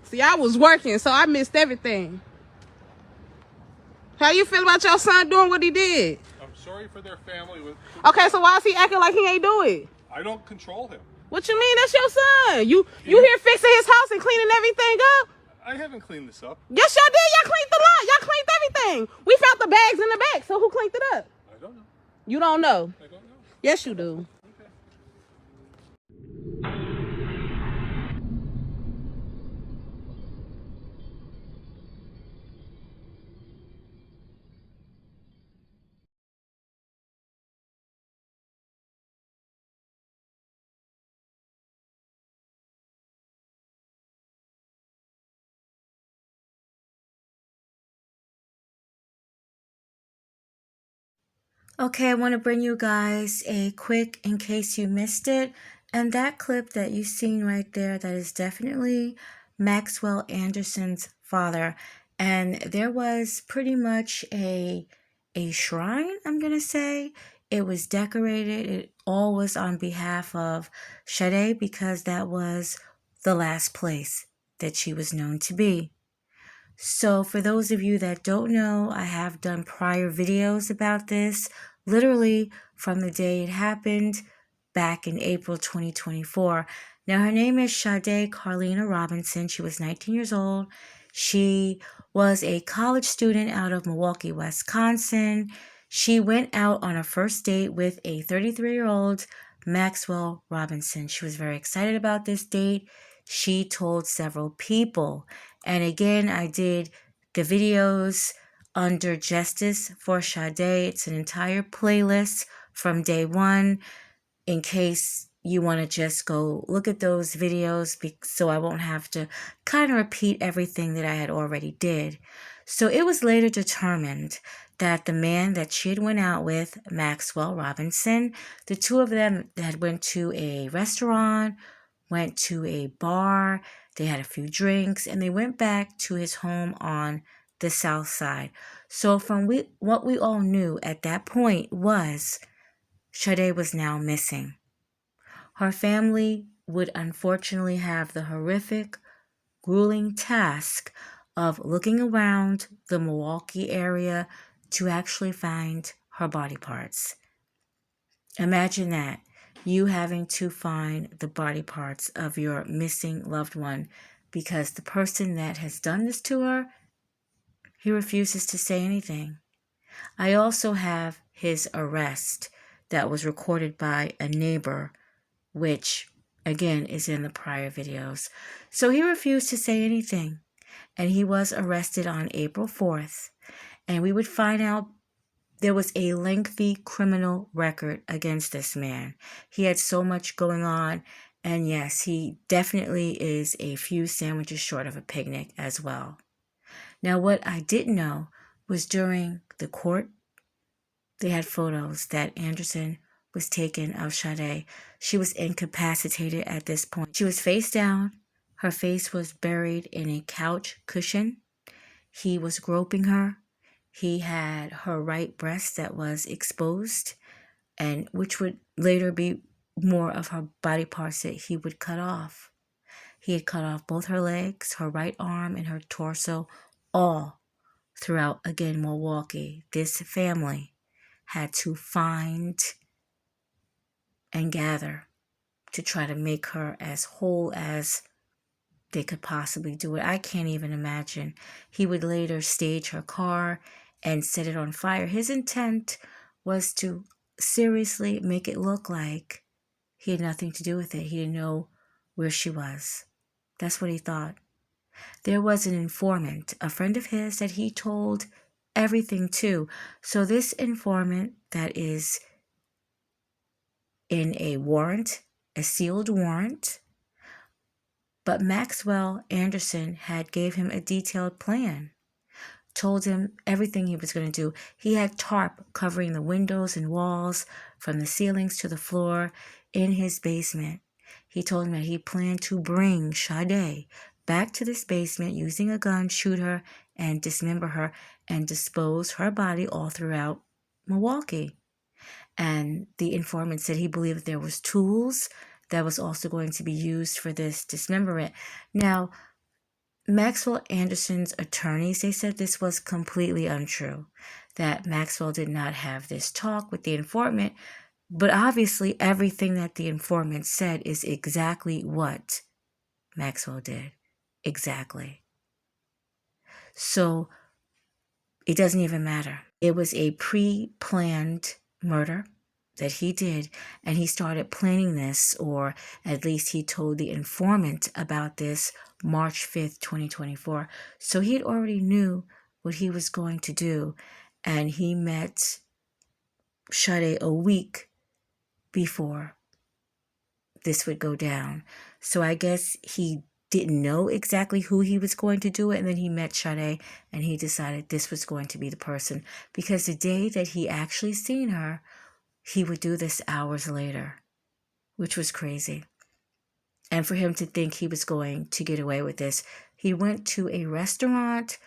See, I was working, so I missed everything. How you feel about your son doing what he did? I'm sorry for their family. Okay, so why is he acting like he ain't do it? I don't control him. What you mean? That's your son. You here fixing his house and cleaning everything up? I haven't cleaned this up. Yes, y'all did. Y'all cleaned the lot. Y'all cleaned everything. We found the bags in the back. So who cleaned it up? I don't know. You don't know? I don't know. Yes, you do. Okay. Okay, I want to bring you guys a quick in case you missed it. And that clip that you've seen right there, that is definitely Maxwell Anderson's father. And there was pretty much a shrine, I'm going to say. It was decorated. It all was on behalf of Sade because that was the last place that she was known to be. So for those of you that don't know, I have done prior videos about this, literally from the day it happened back in April 2024. Now her name is Sade Carlina Robinson. She was 19 years old. She was a college student out of Milwaukee, Wisconsin. She went out on a first date with a 33-year-old Maxwell Robinson. She was very excited about this date. She told several people. And again, I did the videos under Justice for Sade. It's an entire playlist from day one in case you want to just go look at those videos so I won't have to kind of repeat everything that I had already did. So it was later determined that the man that she had went out with, Maxwell Robinson, the two of them had went to a restaurant, went to a bar, they had a few drinks, and they went back to his home on the south side. So from what we all knew at that point was Sade was now missing. Her family would unfortunately have the horrific, grueling task of looking around the Milwaukee area to actually find her body parts. Imagine that, you having to find the body parts of your missing loved one because the person that has done this to her, he refuses to say anything. I also have his arrest that was recorded by a neighbor, which again is in the prior videos. So he refused to say anything, and he was arrested on April 4th, and we would find out there was a lengthy criminal record against this man. He had so much going on, and yes, he definitely is a few sandwiches short of a picnic as well. Now, what I didn't know was during the court, they had photos that Anderson was taken of Sade. She was incapacitated at this point. She was face down. Her face was buried in a couch cushion. He was groping her. He had her right breast that was exposed, and which would later be more of her body parts that he would cut off. He had cut off both her legs, her right arm, and her torso, all throughout, again, Milwaukee. This family had to find and gather to try to make her as whole as they could possibly do it. I can't even imagine. He would later stage her car and set it on fire. His intent was to seriously make it look like he had nothing to do with it. He didn't know where she was. That's what he thought. There was an informant, a friend of his, that he told everything to. So this informant that is in a warrant, a sealed warrant, but Maxwell Anderson had gave him a detailed plan, told him everything he was going to do. He had tarp covering the windows and walls from the ceilings to the floor in his basement. He told him that he planned to bring Sade back to this basement using a gun, shoot her, and dismember her, and dispose her body all throughout Milwaukee. And the informant said he believed there was tools that was also going to be used for this dismemberment. Now, Maxwell Anderson's attorneys, they said this was completely untrue, that Maxwell did not have this talk with the informant, but obviously everything that the informant said is exactly what Maxwell did. Exactly. So it doesn't even matter. It was a pre-planned murder that he did, and he started planning this, or at least he told the informant about this March 5th, 2024. So he already knew what he was going to do, and he met Sade a week before this would go down. So I guess he didn't know exactly who he was going to do it, and then he met Sade, and he decided this was going to be the person, because the day that he actually seen her, he would do this hours later, which was crazy. And for him to think he was going to get away with this, he went to a restaurant,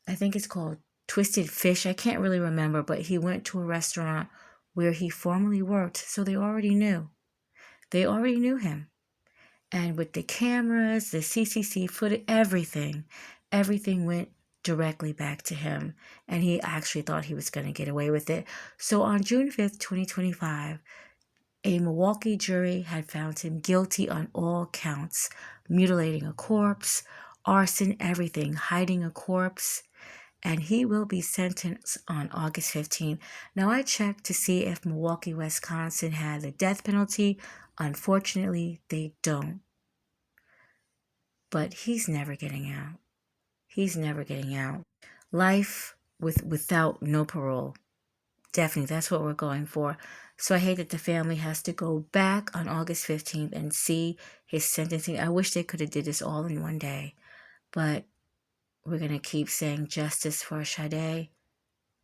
I think it's called Twisted Fish, I can't really remember, but he went to a restaurant where he formerly worked, so they already knew. They already knew him. And with the cameras, the CCC footage, everything went directly back to him. And he actually thought he was going to get away with it. So on June 5th, 2025, a Milwaukee jury had found him guilty on all counts: mutilating a corpse, arson, everything, hiding a corpse. And he will be sentenced on August 15th. Now, I checked to see if Milwaukee, Wisconsin had the death penalty. Unfortunately, they don't. But he's never getting out. He's never getting out. Life without no parole. Definitely, that's what we're going for. So I hate that the family has to go back on August 15th and see his sentencing. I wish they could have did this all in one day. But we're going to keep saying justice for Sade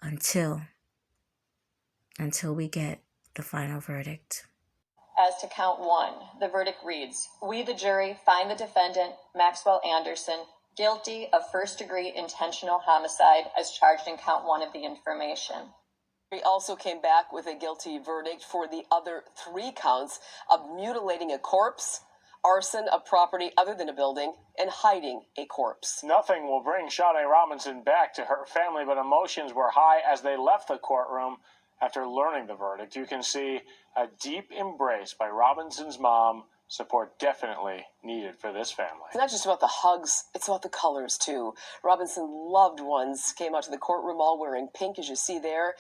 until we get the final verdict. As to count 1, the verdict reads, "We, the jury, find the defendant, Maxwell Anderson, guilty of first-degree intentional homicide as charged in count 1 of the information." He also came back with a guilty verdict for the other 3 counts of mutilating a corpse, arson of property other than a building, and hiding a corpse. Nothing will bring Sade Robinson back to her family, but emotions were high as they left the courtroom after learning the verdict. You can see a deep embrace by Robinson's mom. Support definitely needed for this family. It's not just about the hugs, it's about the colors, too. Robinson's loved ones came out to the courtroom all wearing pink, as you see there.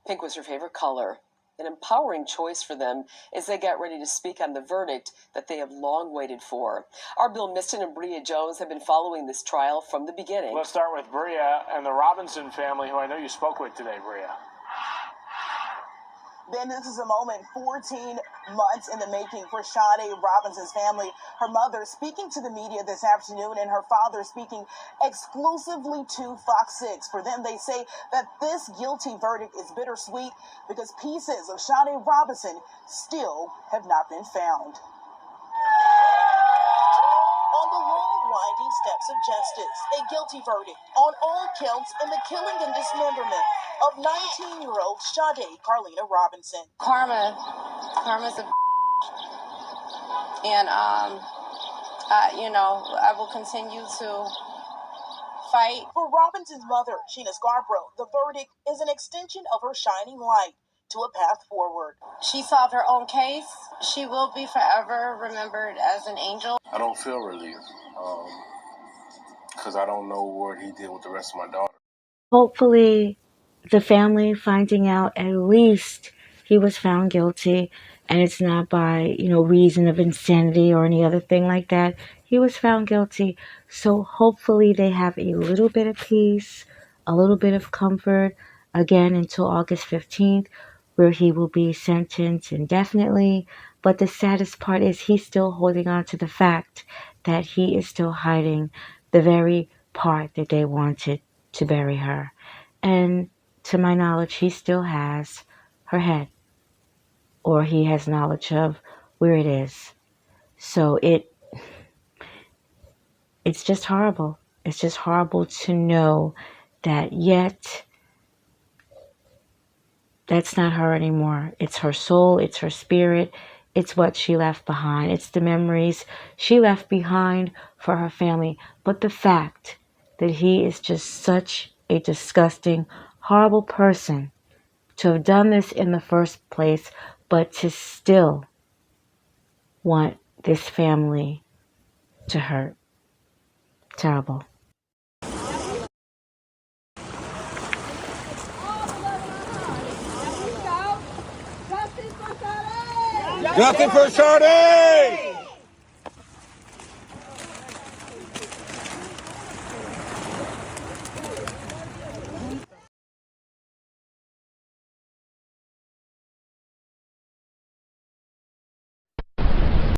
Pink was her favorite color. An empowering choice for them as they get ready to speak on the verdict that they have long waited for. Our Bill Miston and Bria Jones have been following this trial from the beginning. Let's start with Bria and the Robinson family, who I know you spoke with today, Bria. Ben, this is a moment 14 months in the making for Sade Robinson's family. Her mother speaking to the media this afternoon, and her father speaking exclusively to Fox 6. For them, they say that this guilty verdict is bittersweet because pieces of Sade Robinson still have not been found. On the long, winding steps of justice, a guilty verdict on all counts in the killing and dismemberment of 19-year-old Sade Carlina Robinson. Karma's a and I will continue to fight. For Robinson's mother, Sheena Scarborough, the verdict is an extension of her shining light to a path forward. She solved her own case. She will be forever remembered as an angel. I don't feel relief because I don't know what he did with the rest of my daughter. Hopefully, the family finding out at least he was found guilty, and it's not by, reason of insanity or any other thing like that. He was found guilty. So hopefully they have a little bit of peace, a little bit of comfort, again, until August 15th, where he will be sentenced indefinitely. But the saddest part is he's still holding on to the fact that he is still hiding the very part that they wanted to bury her. And to my knowledge, he still has her head, or he has knowledge of where it is. So it's just horrible. It's just horrible to know that yet that's not her anymore. It's her soul, it's her spirit, It's what she left behind. It's the memories she left behind for her family. But the fact that he is just such a disgusting, horrible person to have done this in the first place, but to still want this family to hurt. Terrible. Justice for Sade!